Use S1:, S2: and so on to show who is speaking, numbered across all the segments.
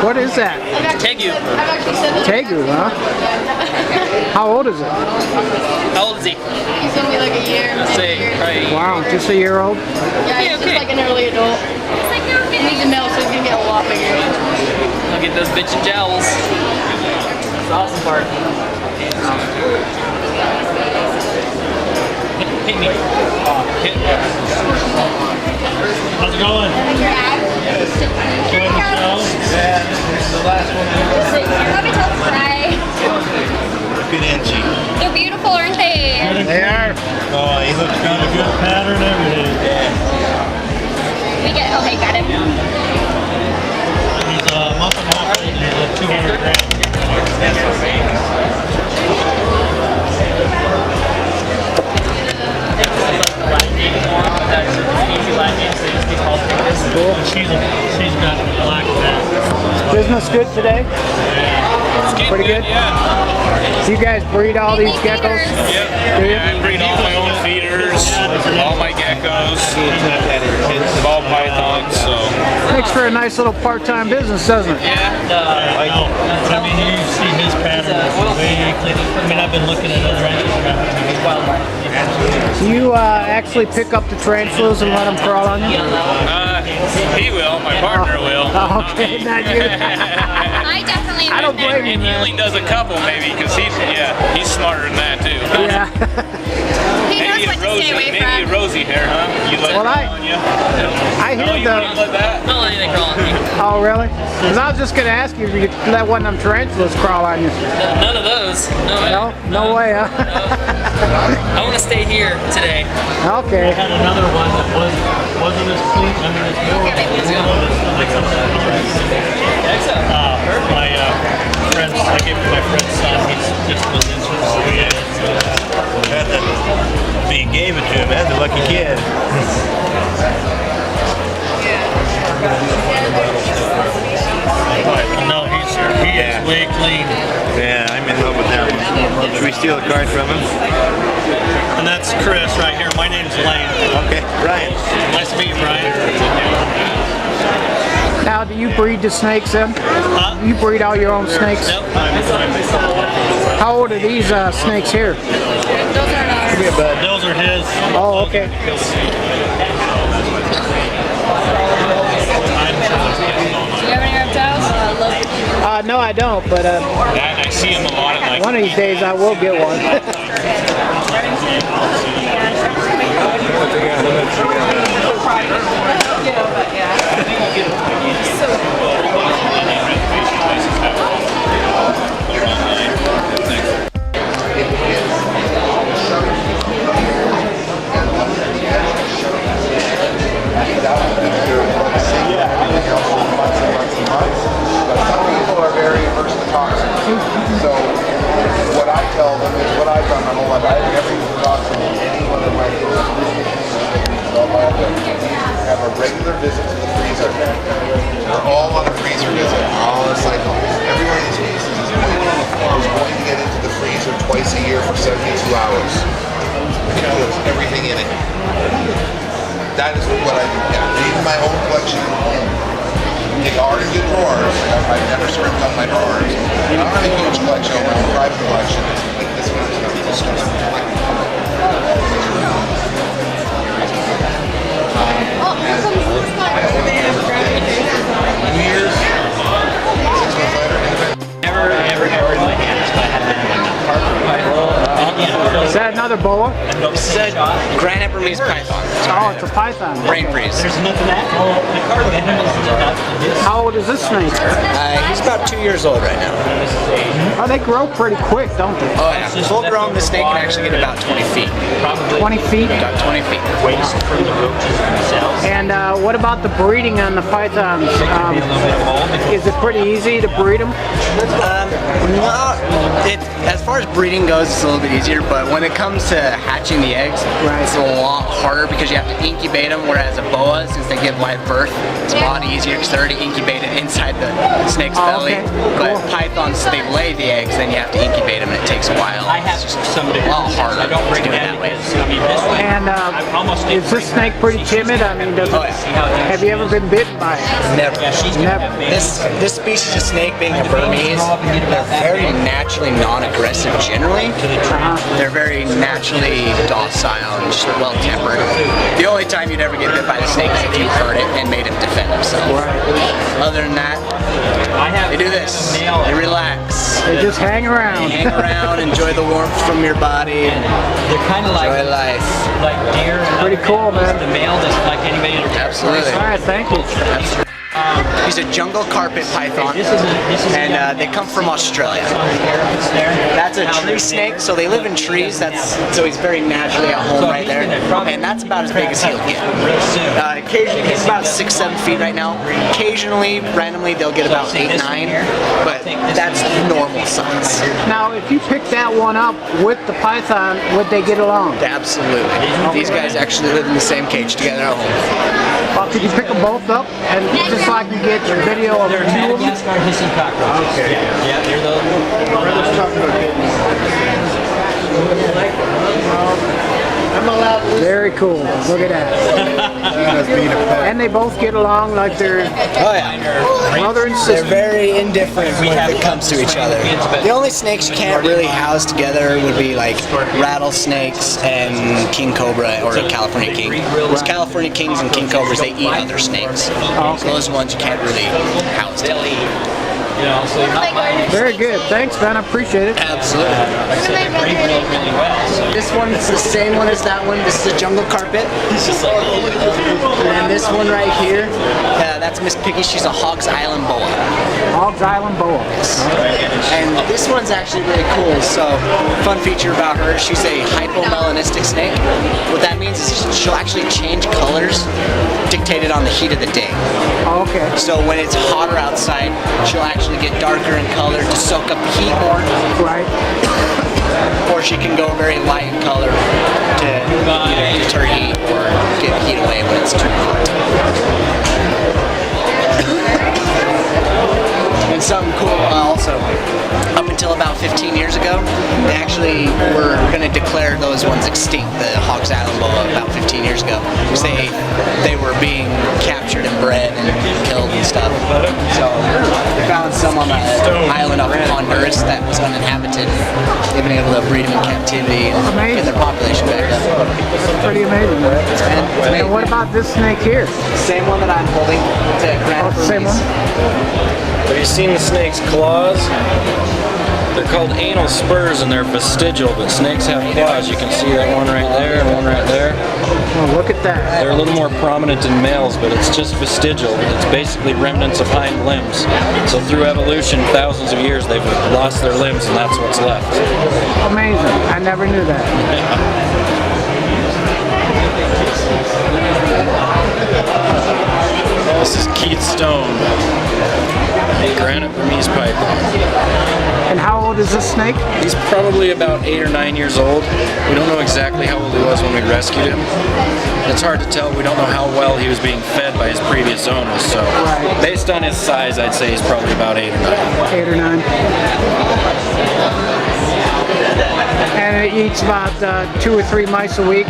S1: What is that?
S2: Tegu.
S1: Tegu, huh? How old is it?
S2: How old is he?
S3: He's gonna be like a year.
S2: Let's say probably.
S1: Wow, just a year old?
S3: Yeah, he's just like an early adult. He needs a male, so he's gonna get a lot bigger.
S2: I'll get those bitchin' jowls. That's the awesome part. Hit me.
S4: How's it going? Enjoying the show?
S5: Yeah, this is the last one. Look at Enchi.
S6: They're beautiful, aren't they?
S5: They are. Oh, he looks
S4: Got a good pattern, everything.
S6: We get, okay, got him.
S4: He's a month and a half old and he's at 200 grams.
S1: Cool.
S4: She's got black back.
S1: Business good today? Pretty good?
S7: Yeah.
S1: So you guys breed all these geckos?
S7: Yep.
S1: Do you?
S7: Yeah, I breed all my own feeders, all my geckos, ball pythons, so.
S1: Makes for a nice little part-time business, doesn't it?
S7: Yeah.
S4: I know. But I mean, you see his pattern. I mean, I've been looking at other ranches.
S1: Do you actually pick up the tarantulas and let them crawl on you?
S7: He will, my partner will.
S1: Oh, okay, not you.
S6: I definitely
S1: I don't blame you,
S7: And he
S1: man.
S7: only does a couple maybe, because he's smarter than that too.
S1: Yeah.
S6: He knows what to stay away
S7: Maybe a
S6: from.
S7: rosy hair, huh? You let
S1: Well,
S7: it crawl on you?
S1: I
S7: No,
S1: hear
S7: you wouldn't let that?
S2: Don't let anything crawl on me.
S1: Oh, really? Because I was just going to ask you if you could let one of them tarantulas crawl on you.
S2: None of those. No way.
S1: No way, huh?
S2: I want to stay here today.
S1: Okay.
S4: I had another one that wasn't as clean. I mean, it's more like my friends, I gave it to my friend's son. He's just was interested.
S5: He gave it to him. That's a lucky kid.
S4: No, he is way clean.
S5: Yeah, I'm in love with that one. Should we steal a card from him?
S4: And that's Chris right here. My name's Lane.
S5: Okay, Brian.
S4: Nice to meet you, Brian.
S1: Now, do you breed the snakes then? You breed all your own snakes?
S4: Yep.
S1: How old are these snakes here?
S5: Give me a bud.
S4: Those are his.
S1: Oh, okay.
S3: Do you have any reptiles?
S1: No, I don't, but
S7: Yeah, I see him a lot at like.
S1: one of these days I will get one.
S8: People are very averse to toxins. So what I tell them is what I've done my whole life. I've never used toxin in any one of my have a regular visit to the freezer. They're all on a freezer visit, all on a cycle. Every one of these cases is going to get into the freezer twice a year for 72 hours. It puts everything in it. That is what I do. Yeah, even my own collection. They are in good drawers. I've never scrimped on my drawers. I don't have a huge collection. I have a private collection. Like this one is going to years, 6 months later,
S2: Never, ever in my hands, but I had been like a carpet python.
S1: Is that another boa?
S2: This is a granite Burmese python.
S1: Oh, it's a python.
S2: Brain freeze.
S1: How old is this snake?
S2: He's about 2 years old right now.
S1: Oh, they grow pretty quick, don't they?
S2: Oh yeah. Full grown, the snake can actually get about 20 feet.
S1: 20 feet?
S2: About 20 feet.
S1: And what about the breeding on the pythons? Is it pretty easy to breed them?
S2: No, as far as breeding goes, it's a little bit easier, but when it comes to hatching the eggs, it's a lot harder because you have to incubate them, whereas a boa, since they give live birth, it's a lot easier because they're already incubated inside the snake's belly. But pythons, they lay the eggs, then you have to incubate them, and it takes a while.
S9: I have
S2: it's just
S9: some
S2: a lot harder to do it that way.
S1: And
S4: almost.
S1: Is this snake pretty timid? I mean, does it, have you ever been bitten by it?
S2: Never.
S1: Never.
S2: This species of snake, being a Burmese, they're very naturally non-aggressive generally. They're very naturally docile and just well-tempered. The only time you'd ever get bit by the snake is if you hurt it and made him defend himself. Other than that, they do this. They relax.
S1: They just hang around.
S2: Hang around, enjoy the warmth from your body.
S4: They're kind of like
S2: Enjoy life.
S4: like deer. And
S1: Pretty cool, man.
S4: The male just like anybody.
S2: Absolutely.
S1: All right, thank you.
S2: He's a jungle carpet python, and they come from Australia. That's a tree snake, so they live in trees. So he's very naturally at home right there, and that's about as big as he'll get. Occasionally, he's about 6-7 feet right now. Occasionally, randomly, they'll get about 8-9, but that's normal size.
S1: Now, if you pick that one up with the python, would they get along?
S2: Absolutely. These guys actually live in the same cage together at home.
S1: Well, could you pick them both up and just so I can get a video of
S4: They're
S1: two of them?
S4: Madagascar hissing cockroaches.
S1: Okay.
S4: Yeah, they're those.
S1: Very cool. Look at that. And they both get along like they're
S2: Oh yeah.
S1: mother and
S2: They're
S1: sister.
S2: very indifferent when it comes to each other. The only snakes you can't really house together would be like rattlesnakes and king cobra or California king. Because California kings and king cobras, they eat other snakes. So those ones you can't really house together.
S1: Very good. Thanks, man. I appreciate it.
S2: Absolutely.
S4: Really well. So
S2: This one is the same one as that one. This is a jungle carpet. And then this one right here, that's Miss Piggy. She's a Hog Island boa.
S1: Hog Island boa.
S2: And this one's actually really cool. So, fun feature about her, she's a hypomelanistic snake. What that means is she'll actually change colors dictated on the heat of the day.
S1: Okay.
S2: So when it's hotter outside, she'll actually get darker in color to soak up the heat more.
S1: Right.
S2: Or she can go very light in color to either deter heat or get heat away when it's too hot. And something cool also, up until about 15 years ago, they actually were going to declare those ones extinct, the Hog Island boa, about 15 years ago. Because they were being captured and bred and killed and stuff. So they found some on an island off of Honduras that was uninhabited. They've been able to breed them in captivity and get their population back up.
S1: That's pretty amazing. And what about this snake here?
S2: Same one that I'm holding. It's a Grand
S1: Same one?
S9: Have you seen the snake's claws? They're called anal spurs and they're vestigial, but snakes have claws. You can see that one right there and one right there.
S1: Oh, look at that.
S9: They're a little more prominent in males, but it's just vestigial. It's basically remnants of hind limbs. So through evolution, thousands of years, they've lost their limbs and that's what's left.
S1: Amazing. I never knew that.
S9: This is Keith Stone, granite Burmese python.
S1: And how old is this snake?
S9: He's probably about 8 or 9 years old. We don't know exactly how old he was when we rescued him. It's hard to tell. We don't know how well he was being fed by his previous owners. So based on his size, I'd say he's probably about 8 or 9.
S1: 8 or 9. And it eats about 2 or 3 mice a week.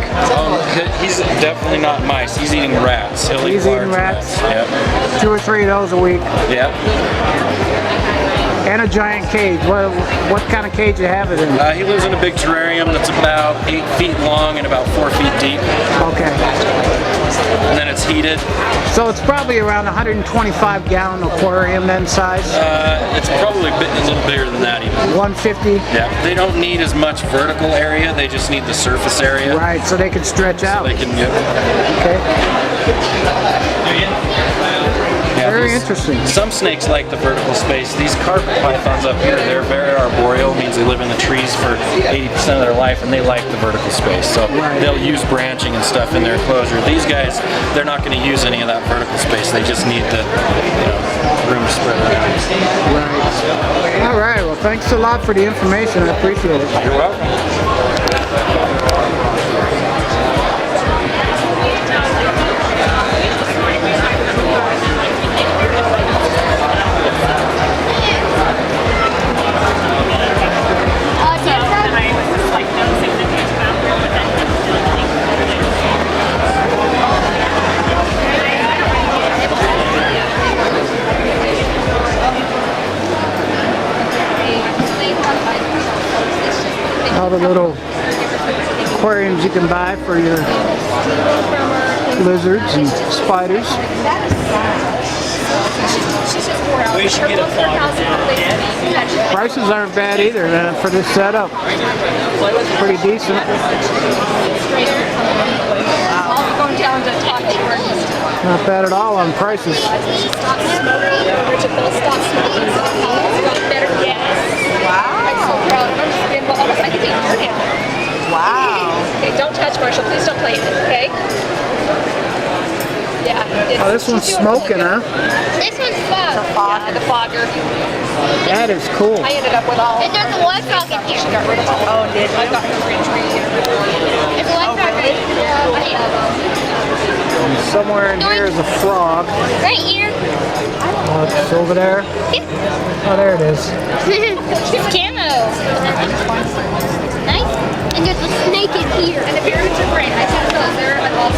S9: He's definitely not mice. He's eating rats.
S1: He's eating rats.
S9: Yep.
S1: 2 or 3 of those a week.
S9: Yep.
S1: And a giant cage. What kind of cage you have it in?
S9: He lives in a big terrarium that's about 8 feet long and about 4 feet deep.
S1: Okay.
S9: And then it's heated.
S1: So it's probably around 125 gallon aquarium then size?
S9: It's probably a little bigger than that even.
S1: 150?
S9: Yeah. They don't need as much vertical area. They just need the surface area.
S1: Right, so they can stretch out.
S9: They can get.
S1: Okay.
S9: Yeah,
S1: Very interesting.
S9: Some snakes like the vertical space. These carpet pythons up here, they're very arboreal, means they live in the trees for 80% of their life, and they like the vertical space. So they'll use branching and stuff in their enclosure. These guys, they're not going to use any of that vertical space. They just need the room to spread around.
S1: Right. All right. Well, thanks a lot for the information. I appreciate it.
S9: You're welcome.
S1: aquariums you can buy for your lizards and spiders.
S4: We should get a
S1: Prices aren't bad either for this setup. Pretty decent.
S3: Going down to talk to her.
S1: Not bad at all on prices.
S3: Stop smoking. Stop smoking. Better. Yes. Wow. I'm so proud. I'm just being almost like a year now.
S10: Wow.
S3: Okay, don't touch Marshall. Please don't play with it, okay? Yeah.
S1: Oh, this one's smoking, huh?
S3: This one's fog. Yeah, the fogger.
S1: That is cool.
S3: I ended up with all. And there's a one frog in here. She got rid of all. Oh, did I got her green tree here. There's one frog right here.
S1: Somewhere in here is a frog.
S3: Right here.
S1: Oh, it's over there. Oh, there it is.
S3: It's camo. Nice. And there's a snake in here. And the beards are great. I saw those there. I lost